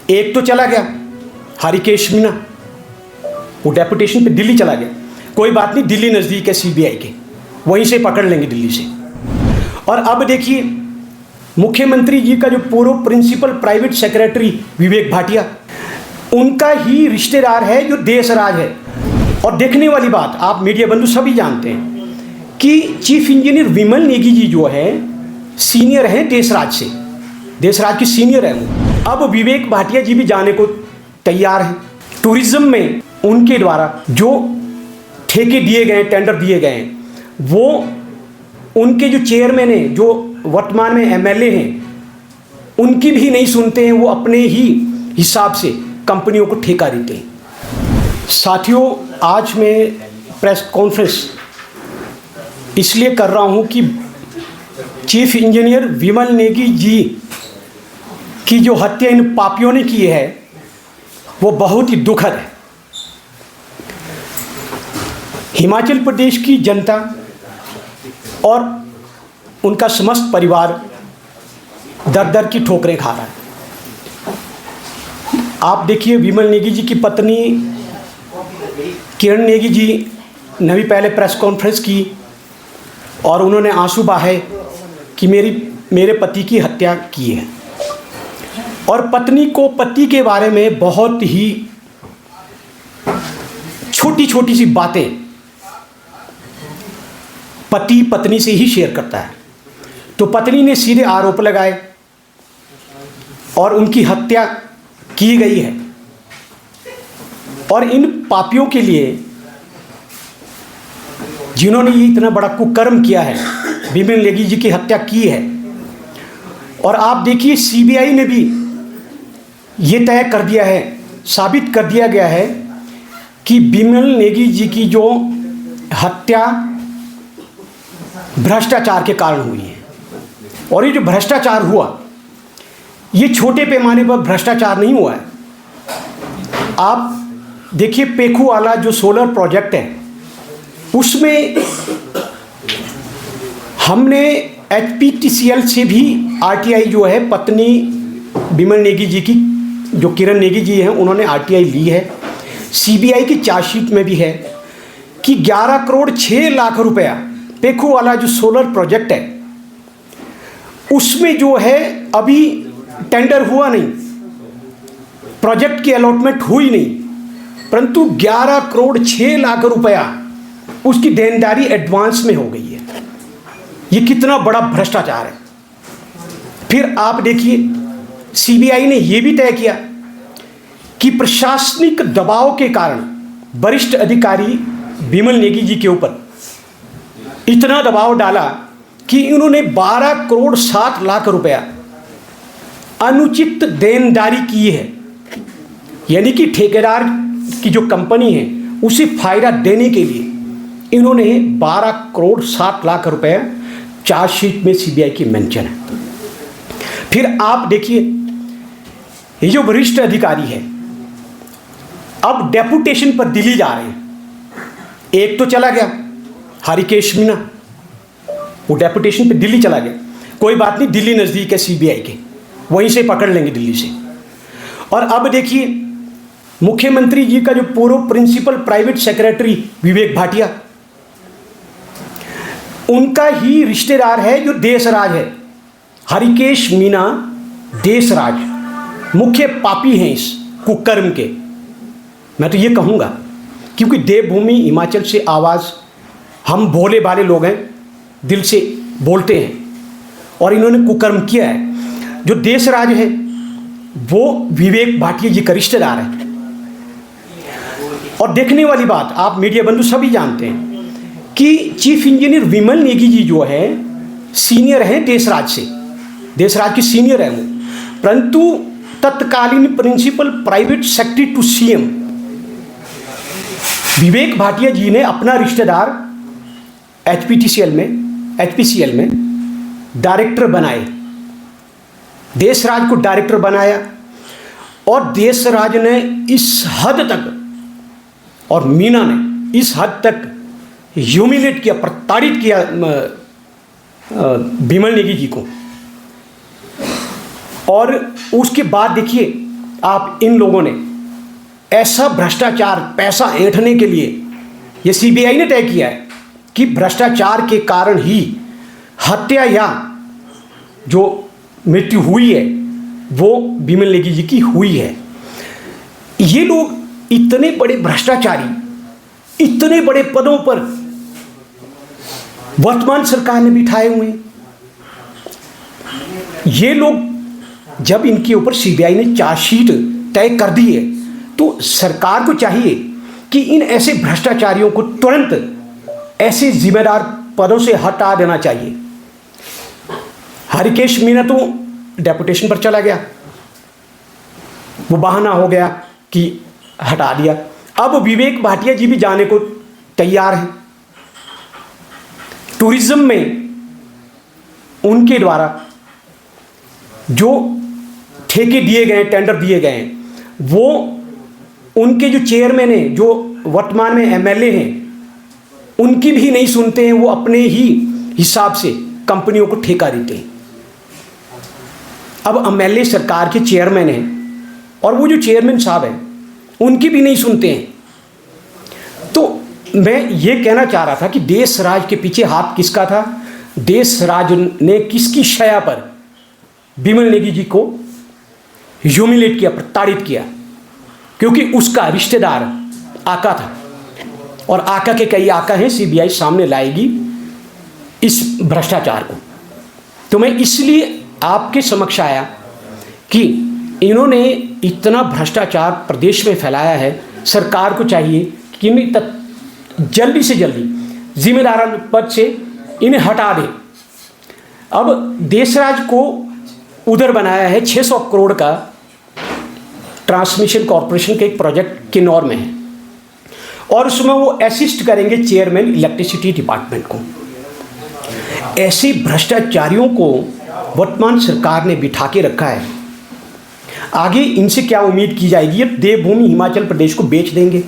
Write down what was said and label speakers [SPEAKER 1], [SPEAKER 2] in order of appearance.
[SPEAKER 1] एक तो चला गया हरिकेश मीना, वो डेपुटेशन पे दिल्ली चला गया। कोई बात नहीं, दिल्ली नज़दीक है सीबीआई के, वहीं से पकड़ लेंगे दिल्ली से। और अब देखिए मुख्यमंत्री जी का जो पूर्व principal private secretary Vivek Bhatia, उनका ही रिश्तेदार है जो देशराज है। और देखने वाली बात, आप मीडिया बंधु सभी जानते हैं कि चीफ इंजीनियर विमल नेगी जी जो है सीनियर हैं देशराज से, देशराज की सीनियर है वो। अब विवेक भाटिया जी भी जाने को तैयार हैं। टूरिज्म में उनके द्वारा जो ठेके दिए गए, टेंडर दिए गए हैं, वो उनके जो चेयरमैन हैं, जो वर्तमान में एमएलए हैं, उनकी भी नहीं सुनते हैं। वो अपने ही हिसाब से कंपनियों को ठेका देते हैं। साथियों, आज मैं प्रेस कॉन्फ्रेंस इसलिए कर रहा हूं कि चीफ इंजीनियर विमल नेगी जी की जो हत्या इन पापियों ने की है वो बहुत ही दुखद है। हिमाचल प्रदेश की जनता और उनका समस्त परिवार दर दर की ठोकरें खा रहा है। आप देखिए विमल नेगी जी की पत्नी किरण नेगी जी ने भी पहले प्रेस कॉन्फ्रेंस की और उन्होंने आंसू बहाए कि मेरे पति की हत्या की है। और पत्नी को पति के बारे में बहुत ही छोटी छोटी सी बातें पति पत्नी से ही शेयर करता है। तो पत्नी ने सीधे आरोप लगाए और उनकी हत्या की गई है। और इन पापियों के लिए, जिन्होंने ये इतना बड़ा कुकर्म किया है, विमल नेगी जी की हत्या की है। और आप देखिए सीबीआई ने भी ये तय कर दिया है, साबित कर दिया गया है कि विमल नेगी जी की जो हत्या भ्रष्टाचार के कारण हुई है। और ये जो भ्रष्टाचार हुआ, ये छोटे पैमाने पर भ्रष्टाचार नहीं हुआ है। आप देखिए पेखू वाला जो सोलर प्रोजेक्ट है, उसमें हमने एचपीटीसीएल से भी आरटीआई जो है, पत्नी विमल नेगी जी की जो किरण नेगी जी हैं, उन्होंने आरटीआई ली है। सीबीआई की चार्जशीट में भी है कि 11 करोड़ 6 लाख रुपया पेखू वाला जो सोलर प्रोजेक्ट है, उसमें जो है अभी टेंडर हुआ नहीं, प्रोजेक्ट की अलॉटमेंट हुई नहीं, परंतु 11 करोड़ 6 लाख रुपया उसकी देनदारी एडवांस में हो गई है। ये कितना बड़ा भ्रष्टाचार है। फिर आप देखिए सीबीआई ने यह भी तय किया कि प्रशासनिक दबाव के कारण वरिष्ठ अधिकारी विमल नेगी जी के ऊपर इतना दबाव डाला कि इन्होंने 12 करोड़ 7 लाख रुपया अनुचित देनदारी की है। यानी कि ठेकेदार की जो कंपनी है उसे फायदा देने के लिए इन्होंने 12 करोड़ 7 लाख रुपए चार्जशीट में सीबीआई की मेंशन है। फिर आप देखिए ये जो वरिष्ठ अधिकारी है अब डेपुटेशन पर दिल्ली जा रहे हैं। एक तो चला गया हरिकेश मीना, वो डेपुटेशन पे दिल्ली चला गया। कोई बात नहीं, दिल्ली नज़दीक है सीबीआई के, वहीं से पकड़ लेंगे दिल्ली से। और अब देखिए मुख्यमंत्री जी का जो पूर्व principal private secretary Vivek Bhatia, उनका ही रिश्तेदार है जो देशराज है। हरिकेश मीना देशराज मुख्य पापी हैं इस कुकर्म के। मैं तो ये कहूँगा, क्योंकि देवभूमि हिमाचल से आवाज़, हम भोले भाले लोग हैं, दिल से बोलते हैं, और इन्होंने कुकर्म किया है। जो देशराज है वो विवेक भाटिया जी का रिश्तेदार है। और देखने वाली बात, आप मीडिया बंधु सभी जानते हैं कि चीफ इंजीनियर विमल नेगी जी जो है सीनियर हैं देशराज से, देशराज की सीनियर है वो, परंतु तत्कालीन principal private secretary to CM Vivek Bhatia ji ने अपना रिश्तेदार एचपीसीएल में डायरेक्टर बनाए, देशराज को डायरेक्टर बनाया। और देशराज ने इस हद तक, और मीना ने इस हद तक ह्यूमिलेट किया, प्रताड़ित किया विमल नेगी जी को। और उसके बाद देखिए आप इन लोगों ने ऐसा भ्रष्टाचार, पैसा ऐंठने के लिए, ये सीबीआई ने तय किया है कि भ्रष्टाचार के कारण ही हत्या या जो मृत्यु हुई है वो बिमल नेगी जी की हुई है। ये लोग इतने बड़े भ्रष्टाचारी, इतने बड़े पदों पर वर्तमान सरकार ने बिठाए हुए हैं। ये लोग जब इनके ऊपर सीबीआई ने चार्जशीट तय कर दी है तो सरकार को चाहिए कि इन ऐसे भ्रष्टाचारियों को तुरंत ऐसे जिम्मेदार पदों से हटा देना चाहिए। हरिकेश मीणा तो डेपुटेशन पर चला गया, वो बहाना हो गया कि हटा दिया। अब विवेक भाटिया जी भी जाने को तैयार हैं। टूरिज्म में उनके द्वारा जो ठेके दिए गए, टेंडर दिए गए हैं, वो उनके जो चेयरमैन हैं, जो वर्तमान में एमएलए हैं, उनकी भी नहीं सुनते हैं। वो अपने ही हिसाब से कंपनियों को ठेका देते हैं। अब एमएलए सरकार के चेयरमैन हैं और वो जो चेयरमैन साहब हैं उनकी भी नहीं सुनते हैं। तो मैं ये कहना चाह रहा था कि देश राज के पीछे हाथ किसका था? देश राज ने किसकी शया पर बिमल नेगी जी को ह्यूमिलेट किया, प्रताड़ित किया? क्योंकि उसका रिश्तेदार आका था और आका के कई आका हैं। सीबीआई सामने लाएगी इस भ्रष्टाचार को। तो मैं इसलिए आपके समक्ष आया कि इन्होंने इतना भ्रष्टाचार प्रदेश में फैलाया है। सरकार को चाहिए कि इन्हें जल्दी से जल्दी जिम्मेदार पद से इन्हें हटा दे। अब देशराज को उधर बनाया है 600 करोड़ का ट्रांसमिशन कॉरपोरेशन के एक प्रोजेक्ट किन्नौर में है और उसमें वो असिस्ट करेंगे चेयरमैन इलेक्ट्रिसिटी डिपार्टमेंट को। ऐसे भ्रष्टाचारियों को वर्तमान सरकार ने बिठा के रखा है। आगे इनसे क्या उम्मीद की जाएगी? ये देवभूमि हिमाचल प्रदेश को बेच देंगे।